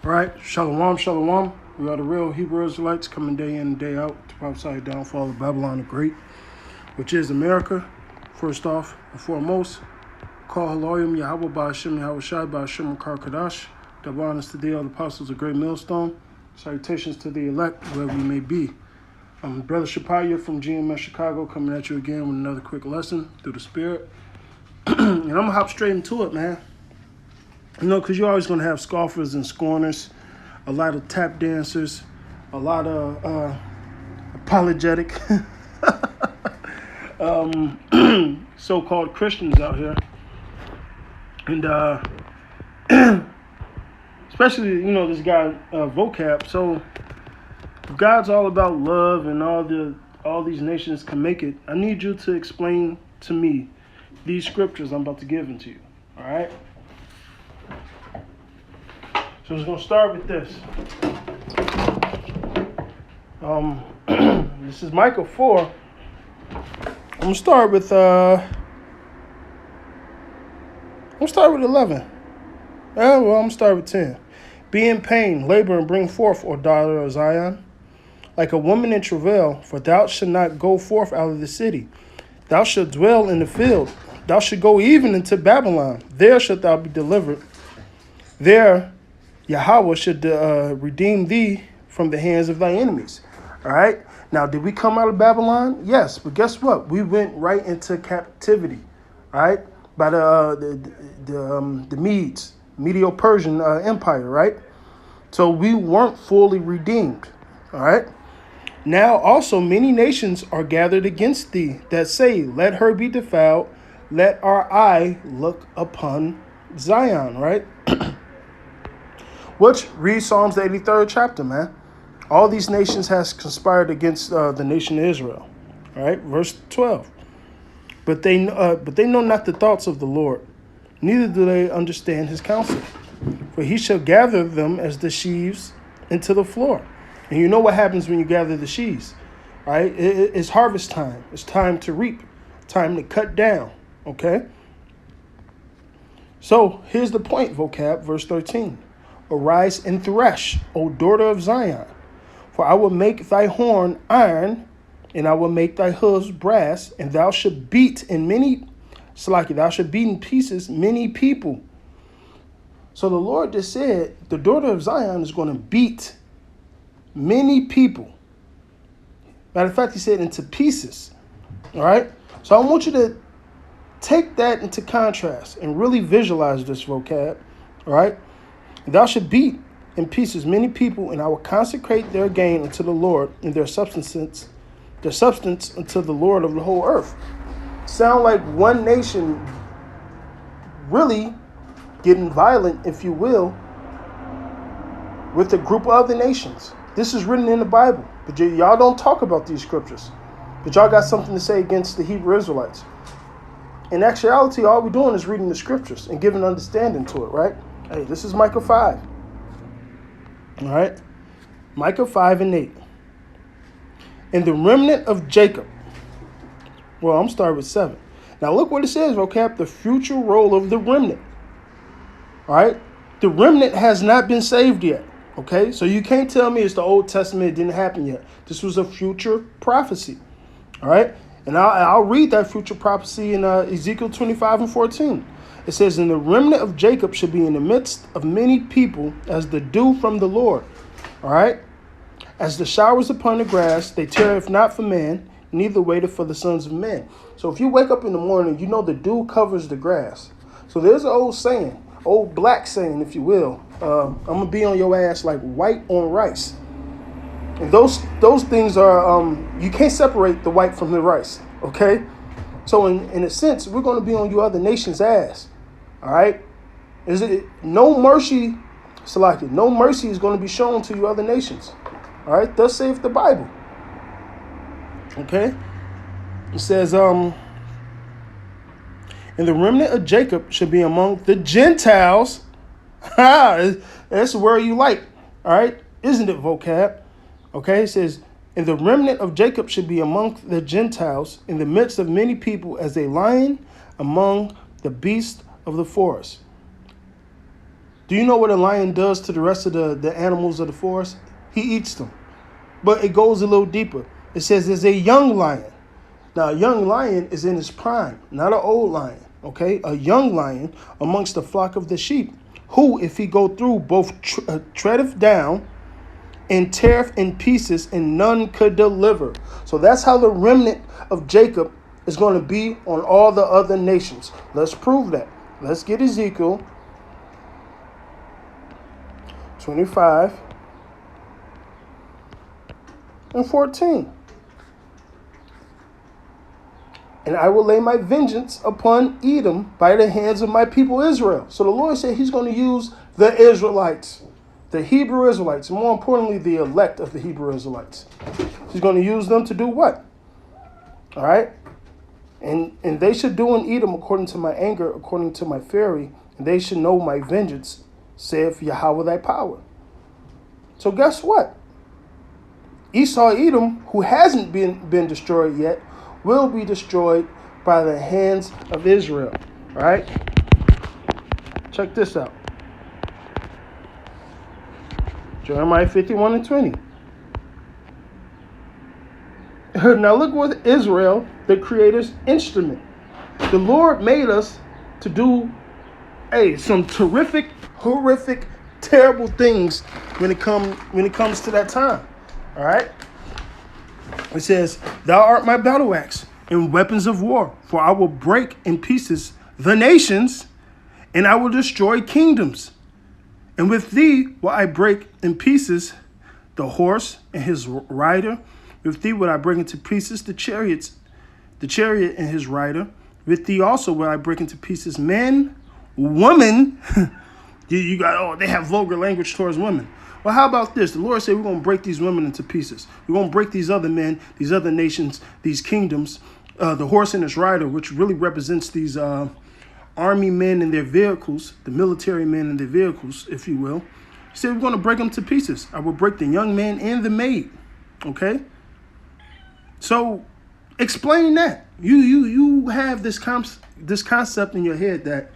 All right, shalom, shalom. We are the real Hebrew Israelites coming day in and day out to prophesy the downfall of Babylon the Great, which is America. First off and foremost, call Haloyim Yahweh Ba'Hashem Yahweh Shai Ba'Hashem Makar Kadash. Double honors to the other apostles of Great Millstone. Salutations to the elect, wherever we may be. I'm Brother Shapaya from GMS Chicago, coming at you again with another quick lesson through the Spirit. And I'm going to hop straight into it, man. You know, because you're always going to have scoffers and scorners, a lot of tap dancers, a lot of apologetic so-called Christians out here. And especially, you know, this guy, Vocab. So if God's all about love and all these nations can make it, I need you to explain to me these scriptures I'm about to give them to you. All right? So we're going to start with this. This is Micah 4. I'm going to start with 11. I'm going to start with 10. Be in pain, labor, and bring forth, O daughter of Zion, like a woman in travail, for thou shalt not go forth out of the city. Thou shalt dwell in the field. Thou shalt go even into Babylon. There shalt thou be delivered. There Yahweh should redeem thee from the hands of thy enemies. All right. Now, did we come out of Babylon? Yes, but guess what? We went right into captivity. All right, by the Medes, Medo-Persian Empire. Right. So we weren't fully redeemed. All right. Now also many nations are gathered against thee that say, "Let her be defiled. Let our eye look upon Zion." Right. Which, read Psalms the 83rd chapter, man. All these nations has conspired against the nation of Israel. All right, verse 12. But they know not the thoughts of the Lord, neither do they understand his counsel. For he shall gather them as the sheaves into the floor. And you know what happens when you gather the sheaves, all right? It's harvest time. It's time to reap, time to cut down, okay? So here's the point, Vocab, verse 13. Arise and thresh, O daughter of Zion, for I will make thy horn iron, and I will make thy hooves brass, and thou shalt beat in pieces many people. So the Lord just said the daughter of Zion is going to beat many people. Matter of fact, he said into pieces. All right. So I want you to take that into contrast and really visualize this, Vocab. All right. Thou shalt beat in pieces many people, and I will consecrate their gain unto the Lord, and their substance unto the Lord of the whole earth. Sound like one nation really getting violent, if you will, with a group of other nations. This is written in the Bible, but y'all don't talk about these scriptures. But y'all got something to say against the Hebrew Israelites. In actuality, all we're doing is reading the scriptures and giving understanding to it, right? Hey, this is Micah 5. All right? Micah 5 and 8. And the remnant of Jacob. Well, I'm starting with 7. Now look what it says, Vocab, the future role of the remnant. All right? The remnant has not been saved yet. Okay? So you can't tell me it's the Old Testament, it didn't happen yet. This was a future prophecy. All right? And I'll read that future prophecy in Ezekiel 25 and 14. It says, and the remnant of Jacob should be in the midst of many people as the dew from the Lord. All right? As the showers upon the grass, they tarrieth not for man, neither waiteth for the sons of men. So if you wake up in the morning, you know the dew covers the grass. So there's an old saying, old black saying, if you will. I'm going to be on your ass like white on rice. And those things are, you can't separate the white from the rice. Okay? So in a sense, we're going to be on you other nations' ass. All right? Is it no mercy, Salaki, no mercy is going to be shown to you other nations. All right? Thus saith the Bible. Okay? It says, and the remnant of Jacob should be among the Gentiles. That's the word you like. All right? Isn't it, Vocab? Okay? It says, and the remnant of Jacob should be among the Gentiles in the midst of many people as a lion among the beasts of the forest. Do you know what a lion does to the rest of the animals of the forest? He eats them. But it goes a little deeper. It says there's a young lion. Now, a young lion is in his prime, not an old lion, okay? A young lion amongst the flock of the sheep, who, if he go through, both treadeth down and teareth in pieces, and none could deliver. So that's how the remnant of Jacob is going to be on all the other nations. Let's prove that. Let's get Ezekiel 25 and 14. And I will lay my vengeance upon Edom by the hands of my people Israel. So the Lord said he's going to use the Israelites, the Hebrew Israelites, and more importantly, the elect of the Hebrew Israelites. He's going to use them to do what? All right? And they should do in Edom according to my anger, according to my fury, and they should know my vengeance, saith Yahweh thy power. So guess what? Esau Edom, who hasn't been destroyed yet, will be destroyed by the hands of Israel. All right? Check this out. Jeremiah 51 and 20. Now look what Israel, the Creator's instrument. The Lord made us to do some terrific, horrific, terrible things when it comes to that time. All right? It says, thou art my battle axe and weapons of war, for I will break in pieces the nations, and I will destroy kingdoms. And with thee will I break in pieces the horse and his rider. With thee will I break into pieces the chariot and his rider. With thee also will I break into pieces men, woman. You got, they have vulgar language towards women. Well, how about this? The Lord said we're going to break these women into pieces. We're going to break these other men, these other nations, these kingdoms, the horse and its rider, which really represents these army men and their vehicles, the military men and their vehicles, if you will. He said we're going to break them to pieces. I will break the young man and the maid. Okay? So explain that. You have this concept in your head that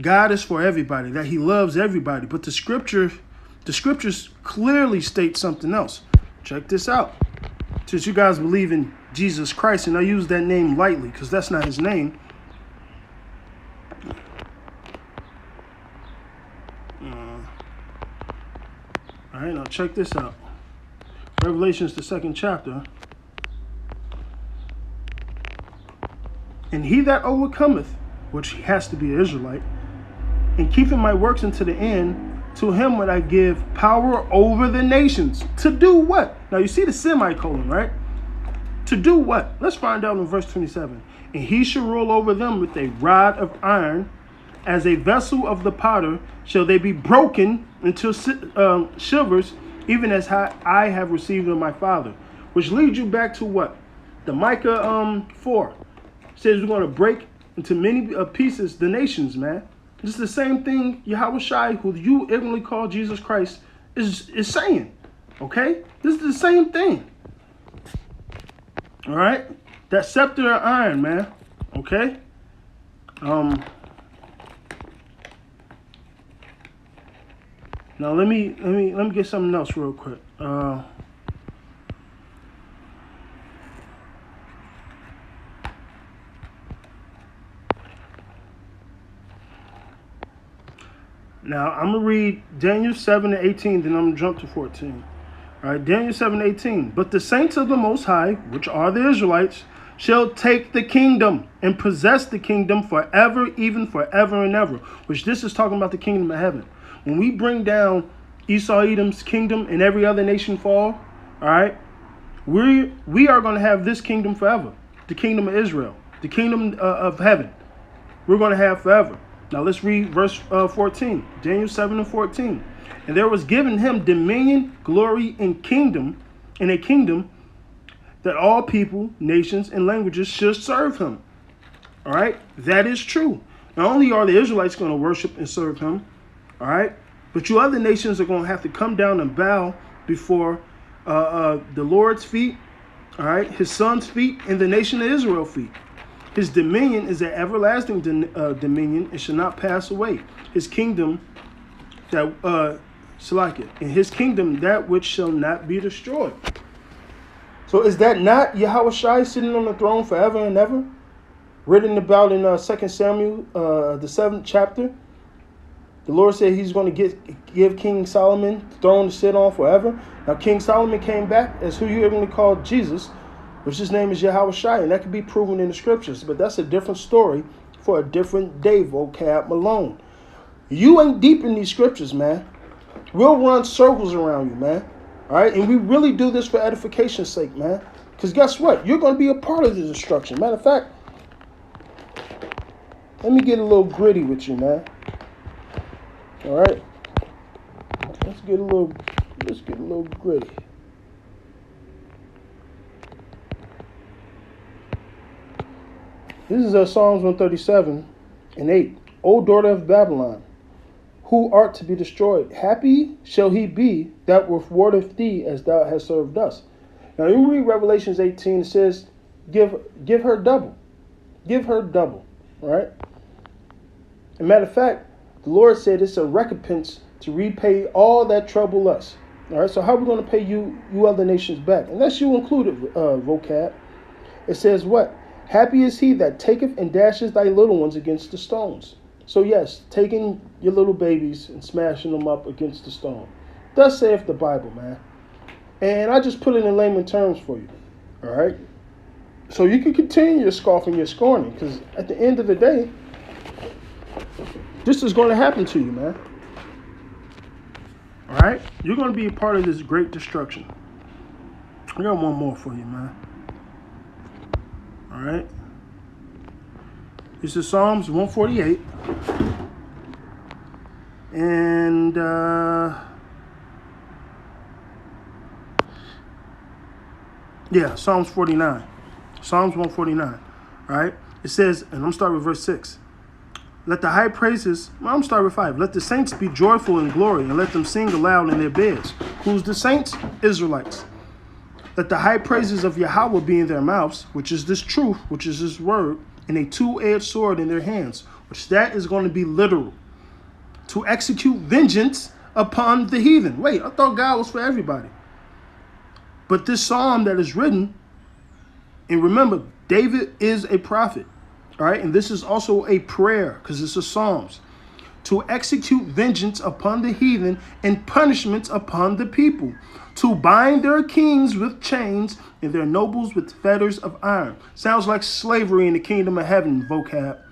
God is for everybody, that he loves everybody. But the scriptures clearly state something else. Check this out. Since you guys believe in Jesus Christ, and I use that name lightly because that's not his name. All right, now check this out. Revelations, the 2nd chapter. And he that overcometh, which has to be an Israelite, and keeping my works unto the end, to him would I give power over the nations. To do what? Now you see the semicolon, right? To do what? Let's find out in verse 27. And he shall rule over them with a rod of iron, as a vessel of the potter shall they be broken into shivers, even as I have received of my Father. Which leads you back to what? The Micah 4 says we're going to break into many pieces the nations, man. This is the same thing Yahweh Shai, who you ignorantly call Jesus Christ, is saying. Okay? This is the same thing. All right? That scepter of iron, man. Okay? Now let me get something else real quick. Now, I'm going to read Daniel 7 and 18, then I'm going to jump to 14. All right, Daniel 7 and 18. But the saints of the Most High, which are the Israelites, shall take the kingdom and possess the kingdom forever, even forever and ever. Which this is talking about the kingdom of heaven. When we bring down Esau, Edom's kingdom and every other nation fall, all right, we are going to have this kingdom forever. The kingdom of Israel, the kingdom of heaven. We're going to have forever. Now let's read verse 14, Daniel 7 and 14. And there was given him dominion, glory, and kingdom, in a kingdom that all people, nations, and languages should serve him. All right, that is true. Not only are the Israelites going to worship and serve him, all right, but you other nations are going to have to come down and bow before the Lord's feet, all right, his son's feet, and the nation of Israel's feet. His dominion is an everlasting dominion. It shall not pass away. His kingdom that Salakia, in his kingdom that which shall not be destroyed. So is that not Yahweh Shai sitting on the throne forever and ever? Written about in 2 Samuel, the 7th chapter. The Lord said he's going to give King Solomon the throne to sit on forever. Now King Solomon came back as who you're going to call Jesus, which his name is Yahweh Shai, and that can be proven in the scriptures. But that's a different story for a different day, Vocab Malone. You ain't deep in these scriptures, man. We'll run circles around you, man. All right? And we really do this for edification's sake, man. Because guess what? You're going to be a part of the destruction. Matter of fact, let me get a little gritty with you, man. All right? Let's get a little gritty. This is Psalms 137 and 8. O daughter of Babylon, who art to be destroyed, happy shall he be that rewardeth thee as thou hast served us. Now you read Revelations 18, it says, give her double. Give her double. All right? As a matter of fact, the Lord said it's a recompense to repay all that trouble us. All right, so how are we going to pay you other nations back? And that's you included, Vocab. It says what? Happy is he that taketh and dashes thy little ones against the stones. So yes, taking your little babies and smashing them up against the stone. Thus saith the Bible, man. And I just put it in layman terms for you. All right? So you can continue your scoffing, your scorning, because at the end of the day, this is going to happen to you, man. All right? You're going to be a part of this great destruction. I got one more for you, man. All right? This is Psalms 148. And Psalms 49. Psalms 149. All right? It says, and I'm starting with verse 6. Let the high praises, I'm starting with 5. Let the saints be joyful in glory, and let them sing aloud in their beds. Who's the saints? Israelites. Let the high praises of Yahweh be in their mouths, which is this truth, which is this word, and a two-edged sword in their hands, which that is going to be literal. To execute vengeance upon the heathen. Wait, I thought God was for everybody. But this psalm that is written, and remember, David is a prophet. All right, and this is also a prayer because it's a Psalms. To execute vengeance upon the heathen and punishments upon the people. To bind their kings with chains and their nobles with fetters of iron. Sounds like slavery in the kingdom of heaven, Vocab.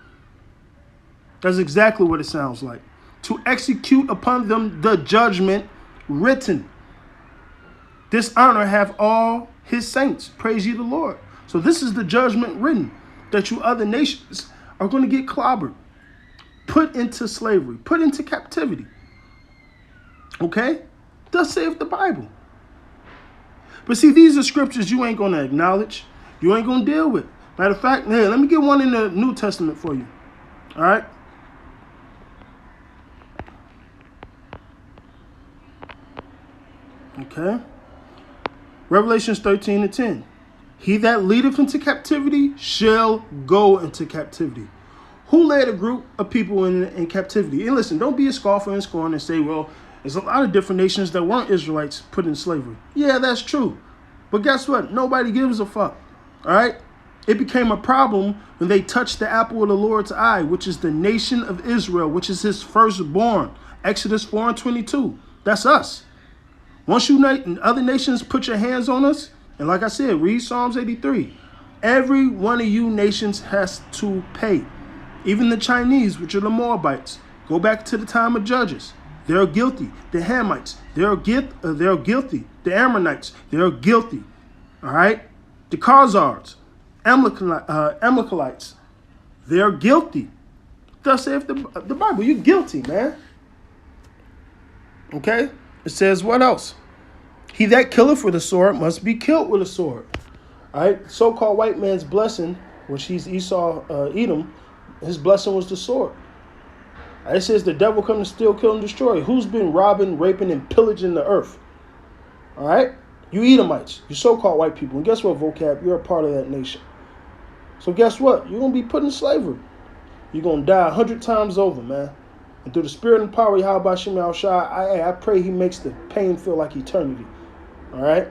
That's exactly what it sounds like. To execute upon them the judgment written. This honor have all his saints. Praise ye the Lord. So this is the judgment written. That you other nations are going to get clobbered, put into slavery, put into captivity. Okay? Thus saith the Bible. But see, these are scriptures you ain't going to acknowledge. You ain't going to deal with. Matter of fact, hey, let me get one in the New Testament for you. All right? Okay? Revelations 13 and 10. He that leadeth into captivity shall go into captivity. Who led a group of people in captivity? And listen, don't be a scoffer and scorn and say, well, there's a lot of different nations that weren't Israelites put in slavery. Yeah, that's true. But guess what? Nobody gives a fuck. All right? It became a problem when they touched the apple of the Lord's eye, which is the nation of Israel, which is his firstborn. Exodus 4 and 22. That's us. Once you other nations put your hands on us, and like I said, read Psalms 83. Every one of you nations has to pay. Even the Chinese, which are the Moabites. Go back to the time of Judges. They're guilty. The Hamites, they're guilty. The Ammonites, they're guilty. All right? The Khazars, Amalekites, they're guilty. Thus saith the Bible. You're guilty, man. Okay? It says what else? He that killeth with a sword must be killed with a sword. All right? So-called white man's blessing, which he's Esau, Edom, his blessing was the sword. It says the devil come to steal, kill, and destroy. Who's been robbing, raping, and pillaging the earth? All right? You Edomites. You so-called white people. And guess what, Vocab? You're a part of that nation. So guess what? You're going to be put in slavery. You're going to die 100 times over, man. And through the spirit and power of Yahweh Hashem Yahushua, I pray he makes the pain feel like eternity. All right?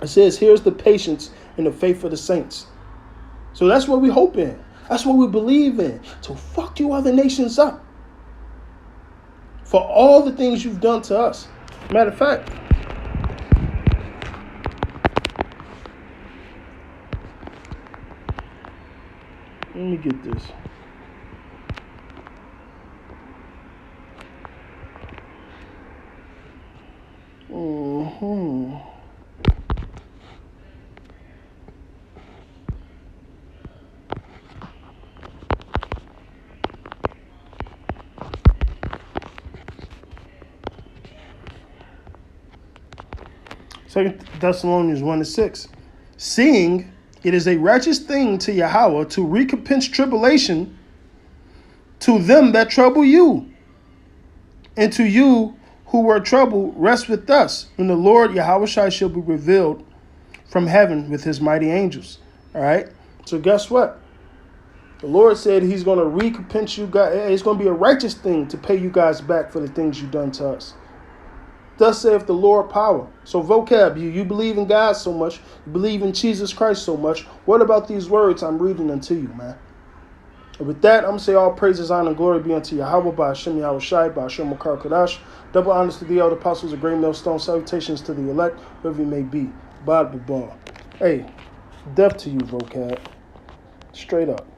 It says, here's the patience and the faith of the saints. So that's what we hope in. That's what we believe in. So fuck you other nations up for all the things you've done to us. Matter of fact, let me get this. Second Thessalonians 1:6. Seeing it is a righteous thing to Yahweh to recompense tribulation to them that trouble you, and to you who were troubled rest with us, when the Lord Yahweh shall be revealed from heaven with his mighty angels. All right? So guess what? The Lord said he's going to recompense you guys. It's going to be a righteous thing to pay you guys back for the things you've done to us. Thus saith the Lord power. So vocab, you believe in God so much, you believe in Jesus Christ so much. What about these words I'm reading unto you, man? And with that, I'm going to say all praises, honor, and glory be unto Yahweh, by Hashem Yahushai, by Hashem Makar Kadash. Double honors to the elder apostles, a great millstone. Salutations to the elect, whoever you may be. Bad Babal. Hey, death to you, vocab. Straight up.